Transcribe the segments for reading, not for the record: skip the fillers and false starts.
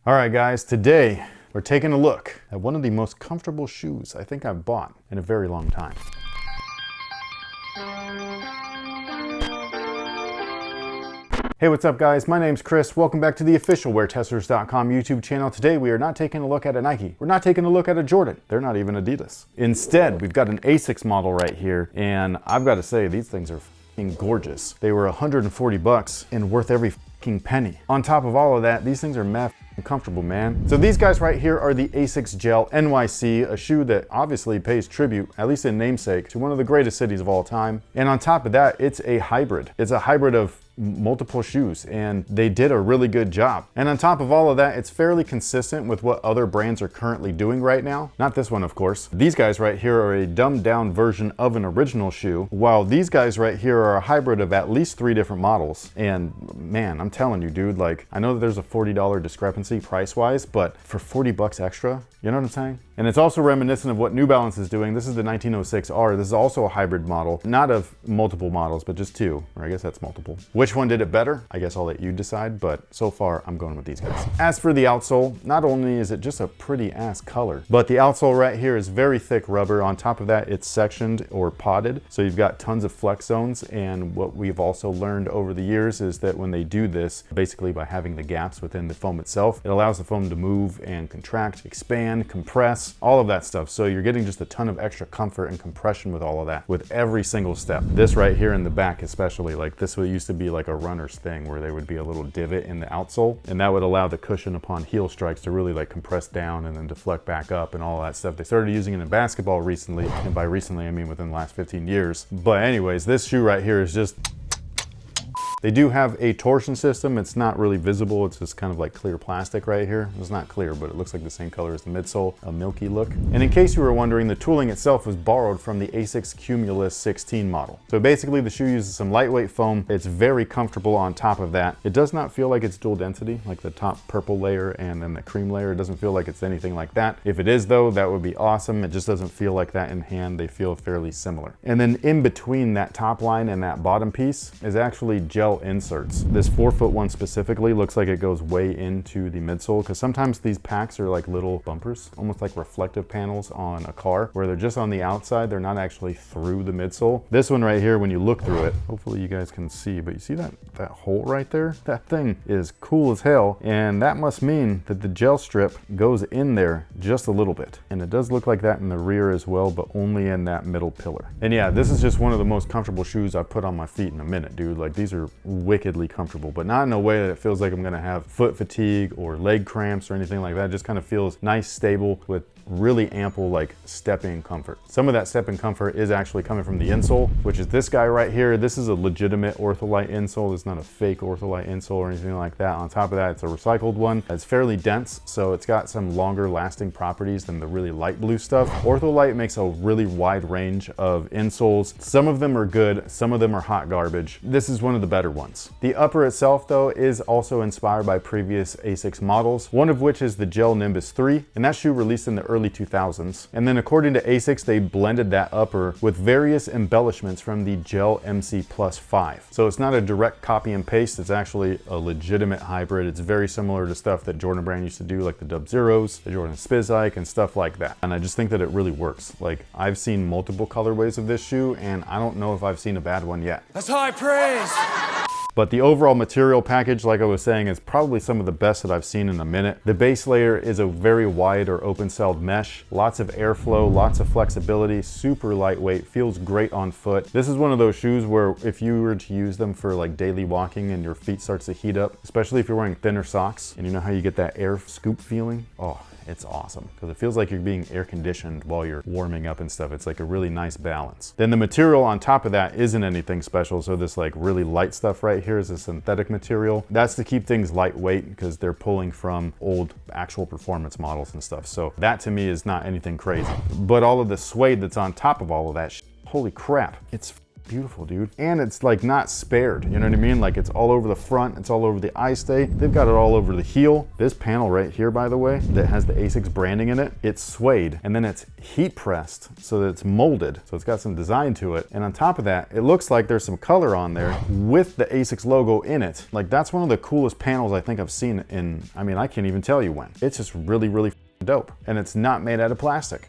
All right guys, today we're taking a look at one of the most comfortable shoes I think I've bought in a very long time. Hey, what's up guys? My name's Chris. Welcome back to the official WearTesters.com YouTube channel. Today we are not taking a look at a Nike. We're not taking a look at a Jordan. They're not even Adidas. Instead, we've got an Asics model right here, and I've got to say, these things are f***ing gorgeous. They were 140 bucks and worth every f***ing penny. On top of all of that, these things are mad comfortable, man. So these guys right here are the Asics Gel-NYC, a shoe that obviously pays tribute, at least in namesake, to one of the greatest cities of all time. And on top of that, it's a hybrid. It's a hybrid of multiple shoes, and they did a really good job. And on top of all of that, it's fairly consistent with what other brands are currently doing right now. Not this one, of course. These guys right here are a dumbed down version of an original shoe, while these guys right here are a hybrid of at least 3 different models. And man, I'm telling you, dude, like, I know that there's a $40 discrepancy price-wise, but for 40 bucks extra, you know what I'm saying? And it's also reminiscent of what New Balance is doing. This is the 1906R. This is also a hybrid model, not of multiple models, but just 2, or I guess that's multiple. Which one did it better? I guess I'll let you decide, but so far I'm going with these guys. As for the outsole, not only is it just a pretty ass color, but the outsole right here is very thick rubber. On top of that, it's sectioned or potted, so you've got tons of flex zones. And what we've also learned over the years is that when they do this, basically by having the gaps within the foam itself, it allows the foam to move and contract, expand, compress, all of that stuff. So you're getting just a ton of extra comfort and compression with all of that, with every single step. This right here in the back especially, like this used to be like a runner's thing where there would be a little divot in the outsole, and that would allow the cushion upon heel strikes to really like compress down and then deflect back up and all that stuff. They started using it in basketball recently, and by recently I mean within the last 15 years. But anyways, this shoe right here is just... They do have a torsion system. It's not really visible. It's just kind of like clear plastic right here. It's not clear, but it looks like the same color as the midsole, a milky look. And in case you were wondering, the tooling itself was borrowed from the Asics Cumulus 16 model. So basically the shoe uses some lightweight foam. It's very comfortable on top of that. It does not feel like it's dual density, like the top purple layer and then the cream layer. It doesn't feel like it's anything like that. If it is though, that would be awesome. It just doesn't feel like that in hand. They feel fairly similar. And then in between that top line and that bottom piece is actually gel inserts. This 4-foot one specifically looks like it goes way into the midsole, because sometimes these packs are like little bumpers, almost like reflective panels on a car, where they're just on the outside, they're not actually through the midsole. This one right here, when you look through it, hopefully you guys can see, but you see that hole right there? That thing is cool as hell, and that must mean that the gel strip goes in there just a little bit. And it does look like that in the rear as well, but only in that middle pillar. And yeah, this is just one of the most comfortable shoes I've put on my feet in a minute, dude. Like, these are wickedly comfortable, but not in a way that it feels like I'm gonna have foot fatigue or leg cramps or anything like that. It just kind of feels nice, stable, with really ample like stepping comfort. Some of that stepping comfort is actually coming from the insole, which is this guy right here. This is a legitimate Ortholite insole. It's not a fake Ortholite insole or anything like that. On top of that, it's a recycled one. It's fairly dense, so it's got some longer lasting properties than the really light blue stuff. Ortholite makes a really wide range of insoles. Some of them are good, some of them are hot garbage. This is one of the better ones. The upper itself though is also inspired by previous Asics models, one of which is the Gel Nimbus 3, and that shoe released in the early 2000s. And then according to Asics, they blended that upper with various embellishments from the Gel MC Plus 5. So it's not a direct copy and paste, it's actually a legitimate hybrid. It's very similar to stuff that Jordan Brand used to do, like the Dub Zeros, the Jordan Spizike, and stuff like that. And I just think that it really works. Like, I've seen multiple colorways of this shoe, and I don't know if I've seen a bad one yet. That's high praise! But the overall material package, like I was saying, is probably some of the best that I've seen in a minute. The base layer is a very wide or open-celled mesh, lots of airflow, lots of flexibility, super lightweight, feels great on foot. This is one of those shoes where if you were to use them for like daily walking and your feet starts to heat up, especially if you're wearing thinner socks, and you know how you get that air scoop feeling? Oh, it's awesome, because it feels like you're being air conditioned while you're warming up and stuff. It's like a really nice balance. Then the material on top of that isn't anything special. So this like really light stuff right here is a synthetic material. That's to keep things lightweight, because they're pulling from old actual performance models and stuff. So that to me is not anything crazy. But all of the suede that's on top of all of that, holy crap, it's beautiful, dude. And it's like not spared, you know what I mean? Like it's all over the front, it's all over the eye stay. They've got it all over the heel. This panel right here, by the way, that has the Asics branding in it, it's suede, and then it's heat pressed so that it's molded. So it's got some design to it. And on top of that, it looks like there's some color on there with the Asics logo in it. Like that's one of the coolest panels I think I've seen in, I mean, I can't even tell you when. It's just really, really dope. And it's not made out of plastic.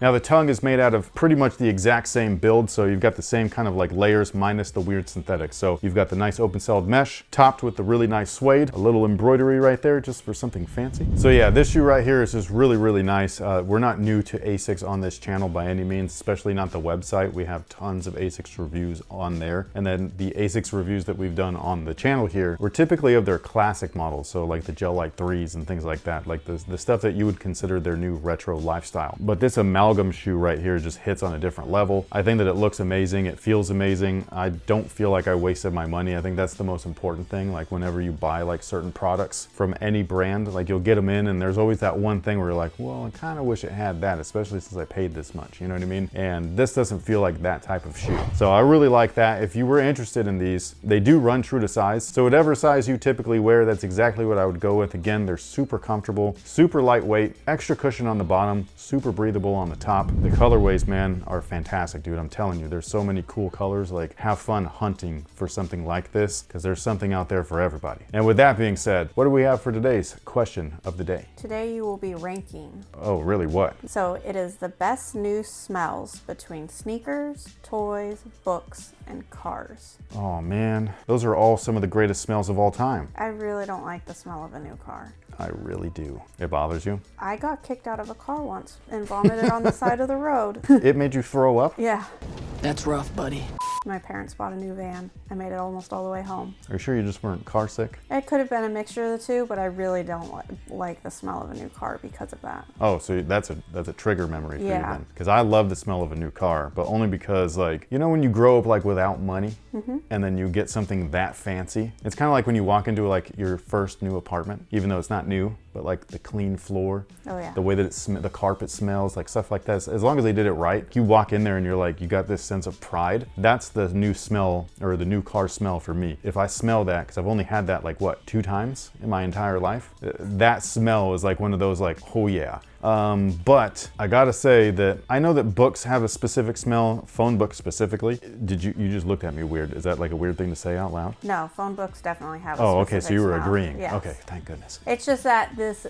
Now the tongue is made out of pretty much the exact same build, so you've got the same kind of like layers minus the weird synthetics. So you've got the nice open-celled mesh topped with the really nice suede, a little embroidery right there just for something fancy. So yeah, this shoe right here is just really, really nice. We're not new to Asics on this channel by any means, especially not the website. We have tons of Asics reviews on there. And then the Asics reviews that we've done on the channel here were typically of their classic models. So like the Gel-Lyte 3s and things like that, like the stuff that you would consider their new retro lifestyle. But this amalgam shoe right here just hits on a different level. I think that it looks amazing. It feels amazing. I don't feel like I wasted my money. I think that's the most important thing. Like whenever you buy like certain products from any brand, like you'll get them in and there's always that one thing where you're like, well, I kind of wish it had that, especially since I paid this much, you know what I mean? And this doesn't feel like that type of shoe. So I really like that. If you were interested in these, they do run true to size. So whatever size you typically wear, that's exactly what I would go with. Again, they're super comfortable, super lightweight, extra cushion on the bottom, super breathable on the top. The colorways, man, are fantastic, dude. I'm telling you, there's so many cool colors. Like, have fun hunting for something like this because there's something out there for everybody. And with that being said, what do we have for today's question of the day? Today you will be ranking. Oh, really? What? So it is the best new smells between sneakers, toys, books, and cars. Oh, man. Those are all some of the greatest smells of all time. I really don't like the smell of a new car. I really do. It bothers you? I got kicked out of a car once and vomited on the side of the road. It made you throw up? Yeah. That's rough, buddy. My parents bought a new van. I made it almost all the way home. Are you sure you just weren't car sick? It could have been a mixture of the two, but I really don't like the smell of a new car because of that. Oh, so that's a trigger memory for you Yeah. then. Because I love the smell of a new car, but only because, like, you know when you grow up like without money and then you get something that fancy? It's kind of like when you walk into like your first new apartment, even though it's not new, but like the clean floor, Oh yeah. the way that the carpet smells, like stuff like that. As long as they did it right, you walk in there and you're like, you got this sense of pride. That's the new smell, or the new car smell for me. If I smell that, because I've only had that like what, 2 times in my entire life, that smell is like one of those like, oh yeah. But I gotta say that I know that books have a specific smell, phone books specifically. You just looked at me weird. Is that like a weird thing to say out loud? No, phone books definitely have a Oh, okay, so specific you were smell. agreeing. Yes. Okay, thank goodness. It's just that this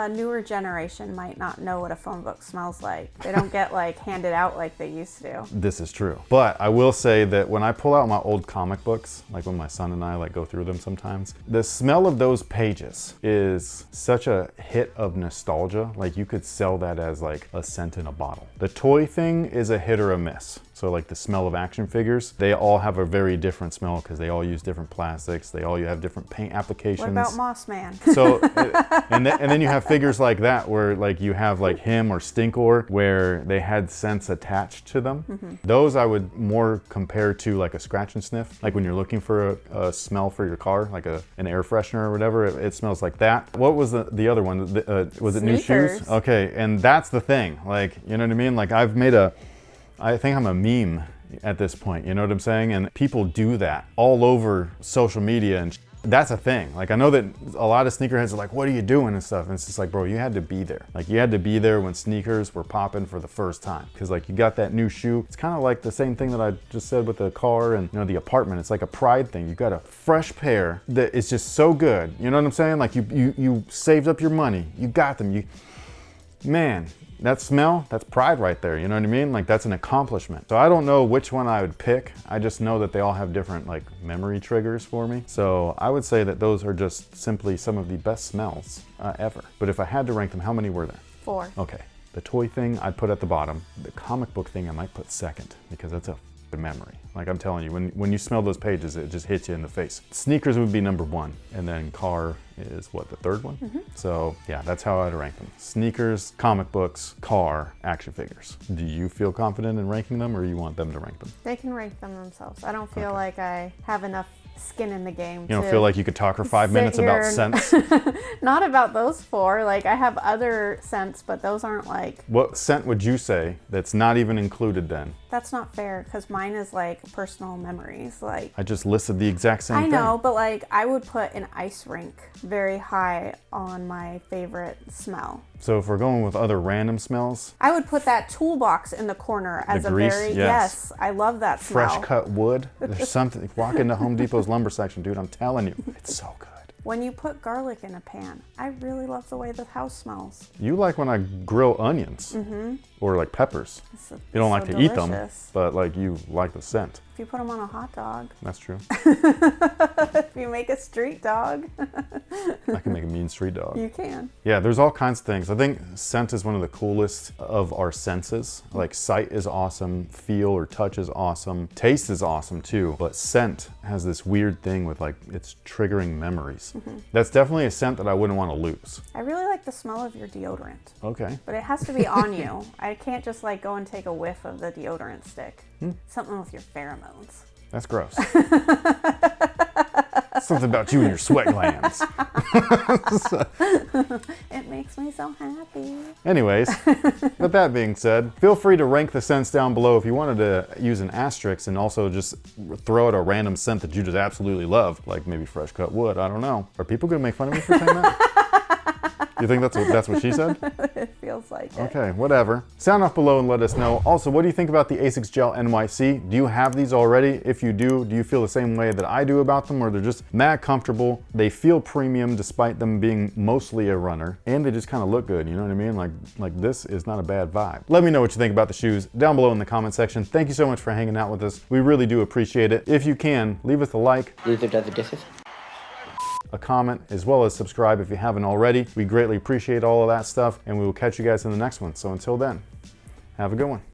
newer generation might not know what a phone book smells like. They don't get like handed out like they used to. This is true. But I will say that when I pull out my old comic books, like when my son and I like go through them sometimes, the smell of those pages is such a hit of nostalgia. Like you could sell that as like a scent in a bottle. The toy thing is a hit or a miss. So like the smell of action figures, they all have a very different smell because they all use different plastics. They all have different paint applications. What about Moss Man? So, and then you have figures like that where like you have like him or Stinkor where they had scents attached to them. Those I would more compare to like a scratch and sniff. Like when you're looking for a smell for your car, like an air freshener or whatever, it smells like that. What was the other one? Was it new shoes? Sneakers. Okay, and that's the thing. Like, you know what I mean? Like I think I'm a meme at this point, you know what I'm saying? And people do that all over social media and that's a thing. Like I know that a lot of sneakerheads are like, what are you doing and stuff? And it's just like, bro, you had to be there. Like you had to be there when sneakers were popping for the first time. Cause like you got that new shoe. It's kind of like the same thing that I just said with the car and you know, the apartment. It's like a pride thing. You got a fresh pair that is just so good. You know what I'm saying? Like you saved up your money. You got them. Man, that smell, that's pride right there, you know what I mean? Like that's an accomplishment. So I don't know which one I would pick. I just know that they all have different like memory triggers for me. So I would say that those are just simply some of the best smells ever. But if I had to rank them, how many were there? 4. Okay, the toy thing I'd put at the bottom. The comic book thing I might put second because that's a memory. Like I'm telling you, when you smell those pages, it just hits you in the face. Sneakers would be number 1, and then car is what, the 3rd one? So yeah, that's how I'd rank them. Sneakers, comic books, car, action figures. Do you feel confident in ranking them or you want them to rank them? They can rank them themselves. I don't feel like I have enough skin in the game. You don't feel like you could talk for 5 minutes about scents? Not about those 4. Like I have other scents, but those aren't like... What scent would you say that's not even included then That's not fair because mine is like personal memories. Like I just listed the exact same thing. I know, but like I would put an ice rink very high on my favorite smell. So if we're going with other random smells, I would put that toolbox in the corner as the a grease, very yes. I love that smell. Fresh cut wood. There's something. Walk into Home Depot's lumber section, dude. I'm telling you, it's so good. When you put garlic in a pan, I really love the way the house smells. You like when I grill onions or like peppers. You don't like to eat them, but like you like the scent. If you put them on a hot dog. That's true. If you make a street dog. I can make a mean street dog. You can. Yeah, there's all kinds of things. I think scent is one of the coolest of our senses. Like sight is awesome, feel or touch is awesome, taste is awesome too, but scent has this weird thing with like it's triggering memories. That's definitely a scent that I wouldn't want to lose. I really like the smell of your deodorant. Okay. But it has to be on you. I can't just like go and take a whiff of the deodorant stick. Something with your pheromones. That's gross. Something about you and your sweat glands. It makes me so happy. Anyways, with that being said, feel free to rank the scents down below if you wanted to use an asterisk and also just throw out a random scent that you just absolutely love, like maybe fresh cut wood, I don't know. Are people gonna make fun of me for saying that? You think that's what she said? It feels like it. Okay, whatever. Sound off below and let us know. Also, what do you think about the Asics Gel-NYC? Do you have these already? If you do you feel the same way that I do about them, or they're just mad comfortable? They feel premium despite them being mostly a runner, and they just kind of look good, you know what I mean? Like this is not a bad vibe. Let me know what you think about the shoes down below in the comment section. Thank you so much for hanging out with us. We really do appreciate it. If you can, leave us a like. Loser does the dishes. A comment, as well as subscribe if you haven't already. We greatly appreciate all of that stuff, and we will catch you guys in the next one. So until then, have a good one.